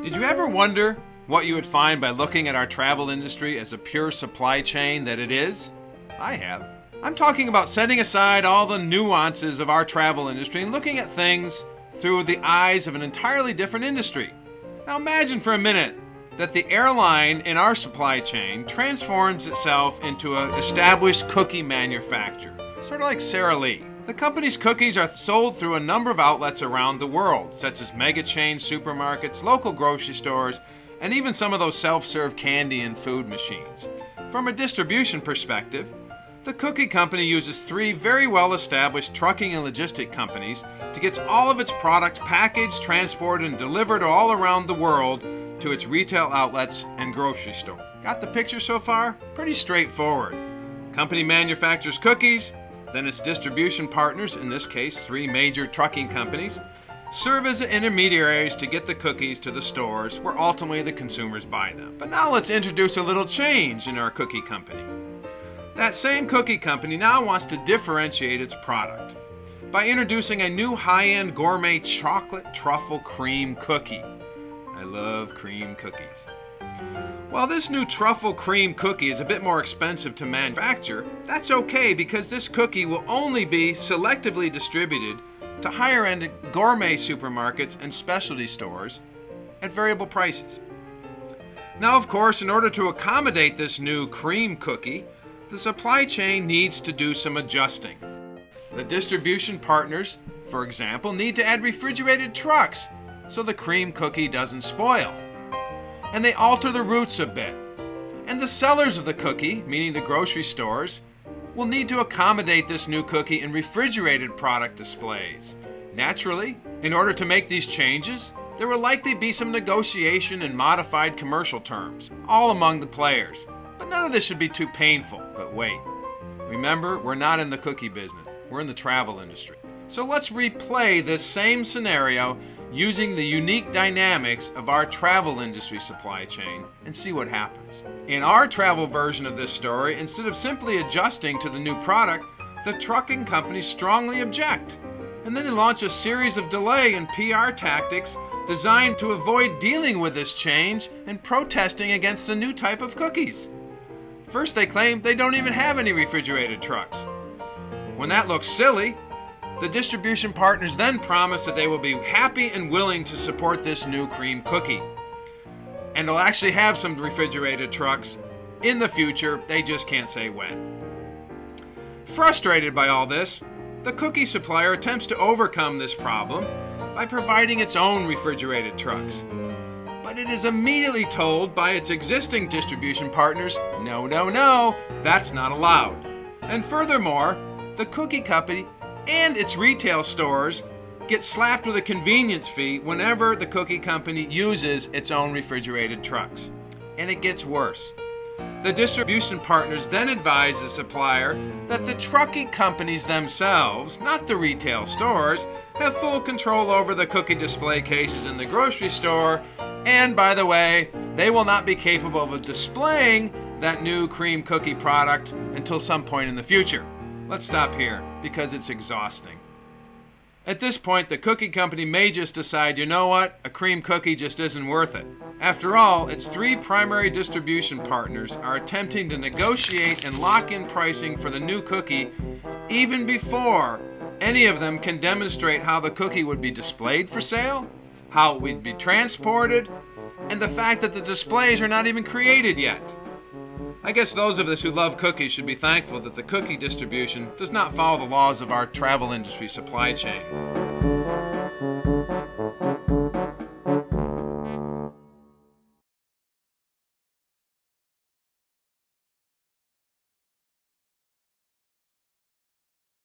Did you ever wonder what you would find by looking at our travel industry as a pure supply chain that it is? I have. I'm talking about setting aside all the nuances of our travel industry and looking at things through the eyes of an entirely different industry. Now imagine for a minute that the airline in our supply chain transforms itself into an established cookie manufacturer, sort of like Sara Lee. The company's cookies are sold through a number of outlets around the world, such as mega chain supermarkets, local grocery stores, and even some of those self-serve candy and food machines. From a distribution perspective, the cookie company uses 3 very well-established trucking and logistic companies to get all of its products packaged, transported, and delivered all around the world to its retail outlets and grocery stores. Got the picture so far? Pretty straightforward. Company manufactures cookies, then its distribution partners, in this case 3 major trucking companies, serve as the intermediaries to get the cookies to the stores where ultimately the consumers buy them. But now let's introduce a little change in our cookie company. That same cookie company now wants to differentiate its product by introducing a new high-end gourmet chocolate truffle cream cookie. I love cream cookies. While this new truffle cream cookie is a bit more expensive to manufacture, that's okay because this cookie will only be selectively distributed to higher-end gourmet supermarkets and specialty stores at variable prices. Now, of course, in order to accommodate this new cream cookie, the supply chain needs to do some adjusting. The distribution partners, for example, need to add refrigerated trucks so the cream cookie doesn't spoil. And they alter the routes a bit. And the sellers of the cookie, meaning the grocery stores, will need to accommodate this new cookie in refrigerated product displays. Naturally, in order to make these changes, there will likely be some negotiation and modified commercial terms, all among the players. But none of this should be too painful. But wait, remember, we're not in the cookie business. We're in the travel industry. So let's replay this same scenario using the unique dynamics of our travel industry supply chain and see what happens. In our travel version of this story, instead of simply adjusting to the new product, the trucking companies strongly object. And then they launch a series of delay and PR tactics designed to avoid dealing with this change and protesting against the new type of cookies. First, they claim they don't even have any refrigerated trucks. When that looks silly, the distribution partners then promise that they will be happy and willing to support this new cream cookie. And they'll actually have some refrigerated trucks in the future, they just can't say when. Frustrated by all this, the cookie supplier attempts to overcome this problem by providing its own refrigerated trucks. But it is immediately told by its existing distribution partners, no, no, no, that's not allowed. And furthermore, the cookie company and its retail stores get slapped with a convenience fee whenever the cookie company uses its own refrigerated trucks. And it gets worse. The distribution partners then advise the supplier that the trucking companies themselves, not the retail stores, have full control over the cookie display cases in the grocery store, and by the way, they will not be capable of displaying that new cream cookie product until some point in the future. Let's stop here, because it's exhausting. At this point, the cookie company may just decide, you know what, a cream cookie just isn't worth it. After all, its 3 primary distribution partners are attempting to negotiate and lock in pricing for the new cookie even before any of them can demonstrate how the cookie would be displayed for sale, how it would be transported, and the fact that the displays are not even created yet. I guess those of us who love cookies should be thankful that the cookie distribution does not follow the laws of our travel industry supply chain.